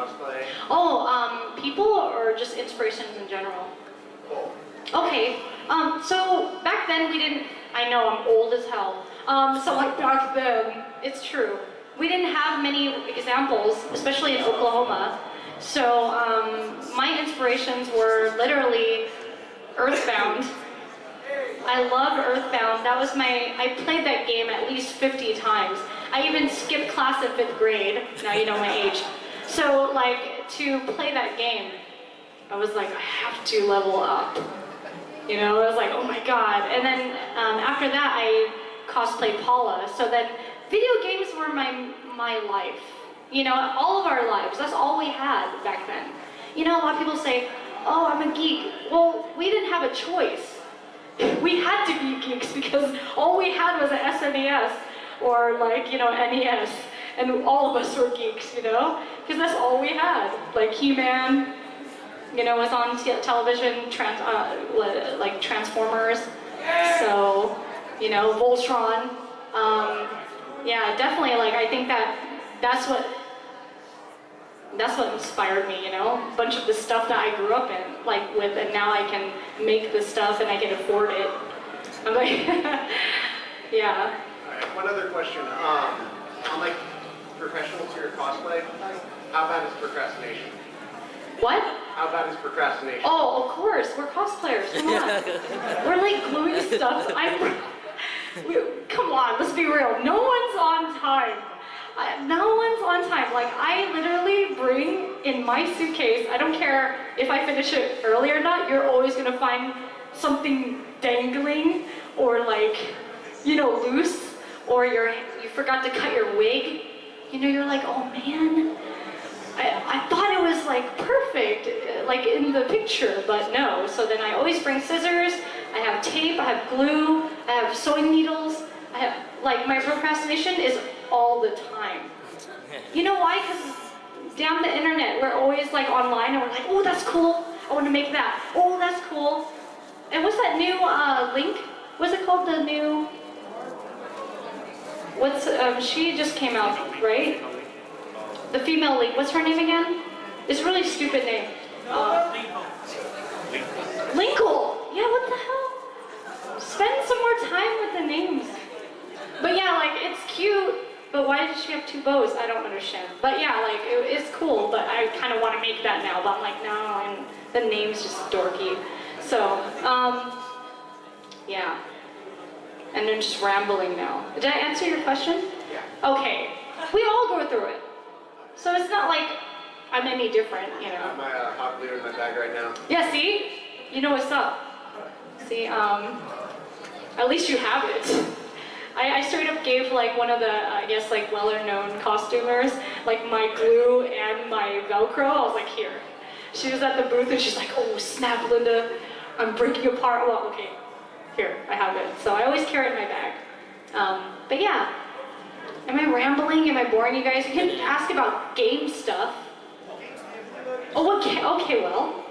cosplay? Oh, people or just inspirations in general? Cool. Okay, so back then we didn't, I know I'm old as hell, so like back then, it's true, we didn't have many examples, especially in Oklahoma, so my inspirations were literally Earthbound. I love Earthbound. That was I played that game at least 50 times. I even skipped class in 5th grade. Now you know my age. So like to play that game, I was like, I have to level up. You know, I was like, oh my god. And then after that, I cosplayed Paula. So then video games were my life. You know, all of our lives. That's all we had back then. You know, a lot of people say, oh, I'm a geek. Well, we didn't have a choice. We had to be geeks because all we had was an SNES or like, you know, NES. And all of us were geeks, you know? Because that's all we had. Like He-Man, you know, was on television, like Transformers. So, you know, Voltron. Yeah, definitely, like, I think that's what inspired me, you know? A bunch of the stuff that I grew up in, like, with, and now I can make the stuff and I can afford it. I'm like, yeah. Alright, one other question. On, like, professional to your cosplay, how bad is procrastination? What? How bad is procrastination? Oh, of course, we're cosplayers, come on. We're like gluing stuff. Come on, let's be real. No one's on time. No one's on time. Like, I literally bring in my suitcase, I don't care if I finish it early or not, you're always gonna find something dangling or like, you know, loose, or you forgot to cut your wig. You know, you're like, oh man, I thought it was like perfect, like in the picture, but no. So then I always bring scissors, I have tape, I have glue, I have sewing needles, I have, like, my procrastination is all the time. You know why? Because damn the internet, we're always like online and we're like, oh, that's cool, I want to make that. Oh, that's cool. And what's that new link? What's it called? The new, she just came out, right? The female Link, what's her name again? It's a really stupid name. Linkle! Yeah, what the hell? Spend some more time with the names. But yeah, like, it's cute, but why did she have 2 bows? I don't understand. But yeah, like, it's cool, but I kind of want to make that now, but I'm like, no, and the name's just dorky. So, yeah. And I'm just rambling now. Did I answer your question? Yeah. Okay. We all go through it. So it's not like I'm any different, you know. I have my hot glue in my bag right now. Yeah, see? You know what's up. See, at least you have it. I straight up gave like one of the, I guess like well-known costumers, like my glue and my Velcro. I was like, here. She was at the booth and she's like, oh snap, Linda, I'm breaking apart. Well, okay, here, I have it. So I always carry it in my bag. But yeah. Am I rambling? Am I boring you guys? You can ask about game stuff. Oh, okay, well.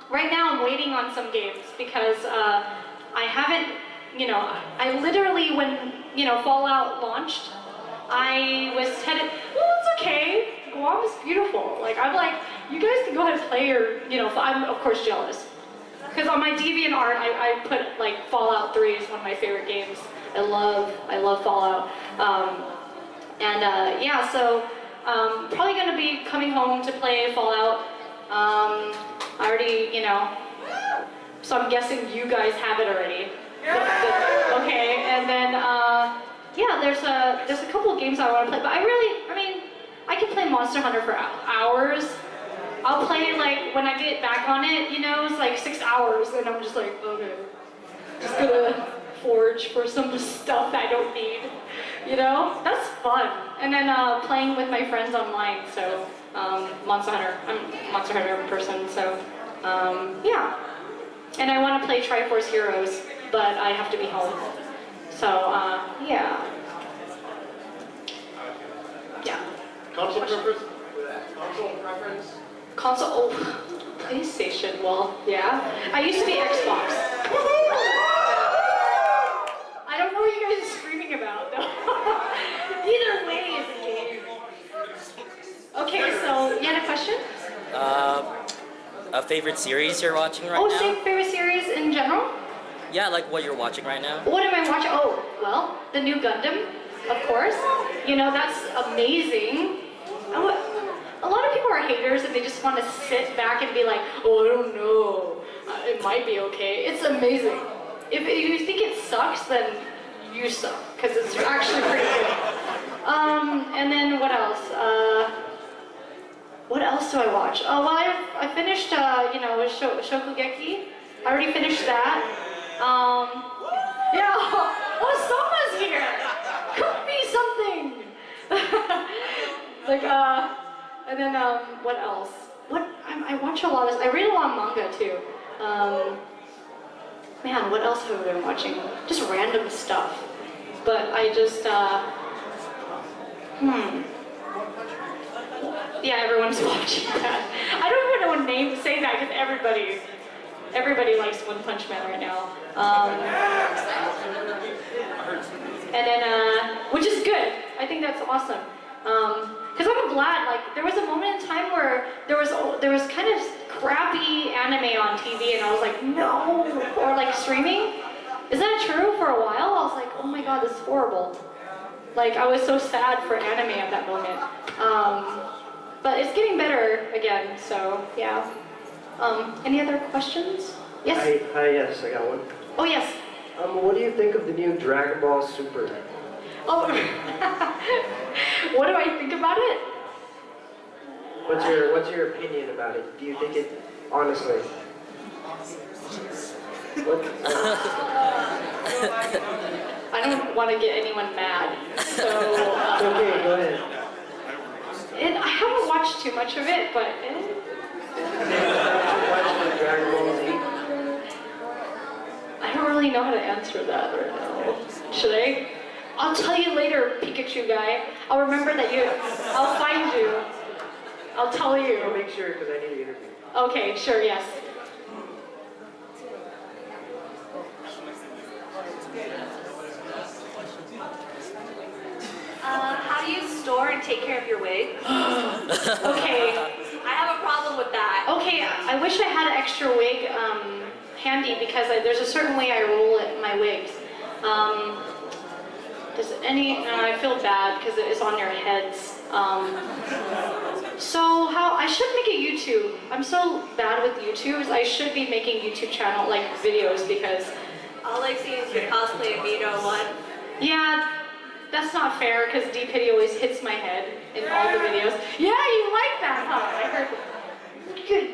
Right now I'm waiting on some games because I haven't, you know, I literally, when, you know, Fallout launched, I was headed, well, it's okay. Guam is beautiful. Like, I'm like, you guys can go ahead and play your, you know, I'm of course jealous. Because on my DeviantArt, I put like Fallout 3 is one of my favorite games. I love Fallout. Yeah, so probably gonna be coming home to play Fallout. I already, you know, so I'm guessing you guys have it already. Okay, and then yeah, there's a couple of games I want to play, but I mean, I can play Monster Hunter for hours. I'll play like when I get back on it, you know, it's like 6 hours, and I'm just like, okay, just gonna forge for some stuff that I don't need, you know? That's fun. And then playing with my friends online, so Monster Hunter. I'm a Monster Hunter person, so yeah. And I want to play Triforce Heroes, but I have to be home. So yeah. Yeah. Console preference? Console preference? Console, oh, PlayStation, well, yeah. I used to be Xbox. I don't know what you guys are screaming about, though. Either way is a game. Okay, so favorite series you're watching right Oh, now? same favorite series in general? Yeah, like what you're watching right now. What am I watching? Oh, well, the new Gundam, of course. You know, that's amazing. A lot of people are haters and they just want to sit back and be like, oh, I don't know. It might be okay. It's amazing. If you think it sucks, then you suck, because it's actually pretty good. And then what else? What else do I watch? Oh, well, I finished, you know, Shokugeki. I already finished that. Yeah. Oh, Soma's here. Cook me something. Like, and then, what else? I watch a lot of, I read a lot of manga too. Man, what else have I been watching? Just random stuff. But I just, yeah, everyone's watching that. I don't even know what name to say that because everybody likes One Punch Man right now. And then, which is good. I think that's awesome. Because I'm glad, like, there was a moment in time where there was kind of crappy anime on TV, and I was like, no, or like streaming. Is that true? For a while, I was like, oh my god, this is horrible. Like, I was so sad for anime at that moment. But it's getting better again, so yeah. Any other questions? Yes? Hi, yes, I got one. Oh, yes. What do you think of the new Dragon Ball Super? Oh, what do I think about it? What's your opinion about it? Do you think it, honestly? What? I don't want to get anyone mad, so... It's okay, go ahead. I haven't watched too much of it, but... Watch Dragon Ball Z? I don't really know how to answer that right now. Should I? I'll tell you later, Pikachu guy. I'll remember that I'll find you. I'll tell I'll you. make sure, because I need to interview. Okay, sure, yes. How do you store and take care of your wig? Okay. I have a problem with that. Okay, I wish I had an extra wig handy because there's a certain way I roll my wigs. I feel bad because it is on your heads. So I should make a YouTube. I'm so bad with YouTubes. I should be making YouTube channel, like videos, because All I see is your cosplay of Vito one. yeah, that's not fair because D-Pity always hits my head in all the videos. Yeah, you like that, huh? I heard.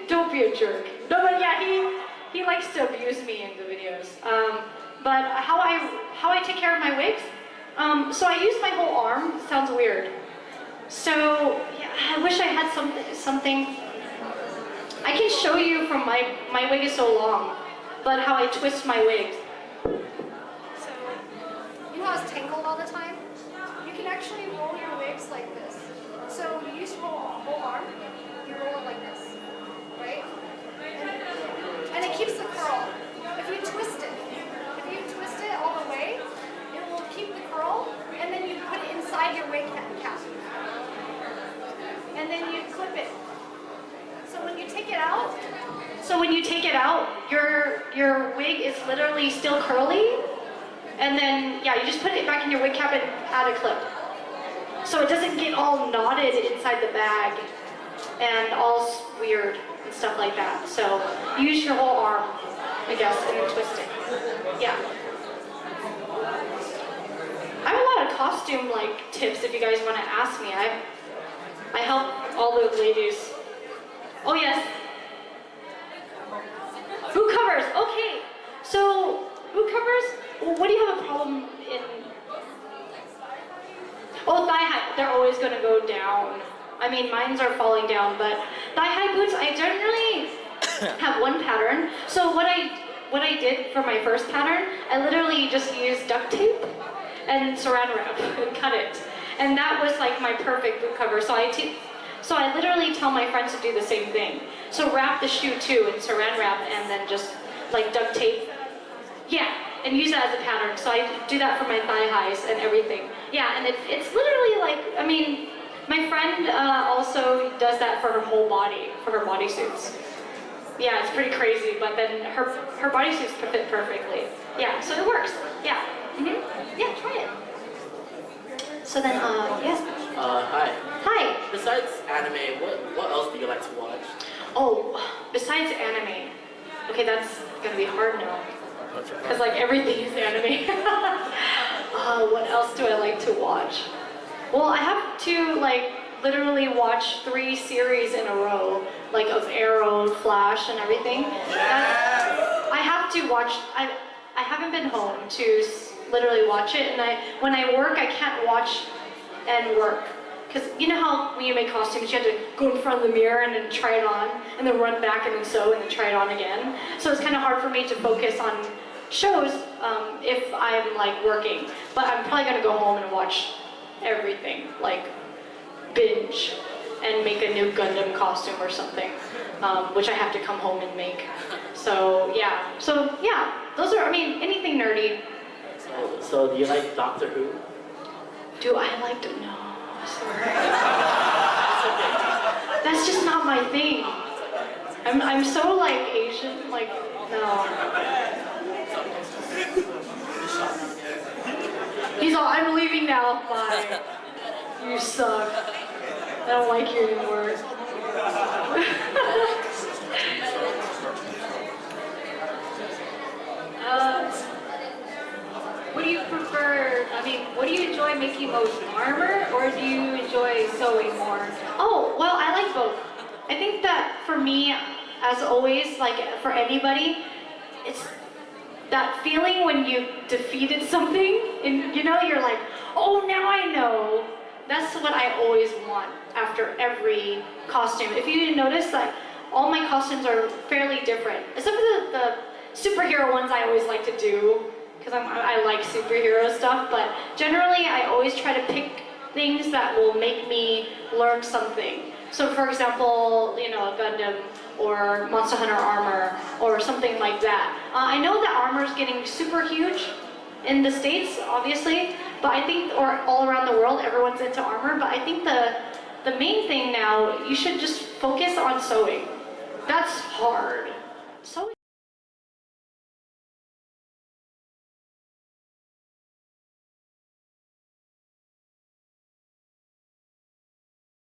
Don't be a jerk. No, but yeah, he likes to abuse me in the videos. But how I take care of my wigs? So I use my whole arm. Sounds weird. So yeah, I wish I had something. I can show you from my wig is so long, but how I twist my wigs. So, you know how it's tangled all the time? You can actually roll your wigs like this. So you use your whole arm, you roll it like this, right? And it keeps the curl. If you twist it all the way, it will keep the curl, and then you put it inside your wig cap. And then you clip it. So when you take it out, your wig is literally still curly. And then, yeah, you just put it back in your wig cap and add a clip. So it doesn't get all knotted inside the bag and all weird and stuff like that. So you use your whole arm, I guess, and then twist it. Yeah. I have a lot of costume tips if you guys want to ask me. I help all the ladies. Oh yes. Boot covers. Okay. So boot covers. What do you have a problem in? Oh, thigh high. They're always going to go down. I mean, mines are falling down, but thigh high boots. I generally have one pattern. So what I did for my first pattern, I literally just used duct tape and saran wrap and cut it, and that was like my perfect boot cover. So I literally tell my friends to do the same thing. So wrap the shoe too in saran wrap and then just like duct tape. Yeah, and use that as a pattern. So I do that for my thigh highs and everything. Yeah, and it's literally like, I mean, my friend also does that for her whole body, for her bodysuits. yeah, it's pretty crazy, but then her bodysuits fit perfectly. Yeah, so it works. Yeah. Yeah, try it. So then, yes. Hi. Hi. Besides anime, what else do you like to watch? Oh, besides anime. Okay, that's gonna be hard now. What's your Because like everything is anime. What else do I like to watch? Well, I have to like literally watch 3 series in a row, like of Arrow, Flash, and everything. I have to watch. I haven't been home to literally watch it, and when I work, I can't watch and work. Because you know how when you make costumes, you have to go in front of the mirror and then try it on, and then run back and then sew and then try it on again. So it's kind of hard for me to focus on shows if I'm like working. But I'm probably gonna go home and watch everything, like binge, and make a new Gundam costume or something, which I have to come home and make. So yeah, those are, I mean, anything nerdy. So do you like Doctor Who? Do I like to? No, sorry. That's just not my thing. I'm so like Asian, like no. He's all, I'm leaving now. Bye. You suck. I don't like you anymore. What do you prefer? I mean, what do you enjoy making most, armor, or do you enjoy sewing more? Oh, well, I like both. I think that for me, as always, like for anybody, it's that feeling when you defeated something and you know, you're like, oh, now I know. That's what I always want after every costume. If you notice, like all my costumes are fairly different, except for the superhero ones I always like to do, because I like superhero stuff, but generally I always try to pick things that will make me learn something. So for example, you know, a Gundam or Monster Hunter armor or something like that. I know that armor is getting super huge in the States, obviously, but I think, or all around the world, everyone's into armor, but I think the main thing now, you should just focus on sewing. That's hard. Sewing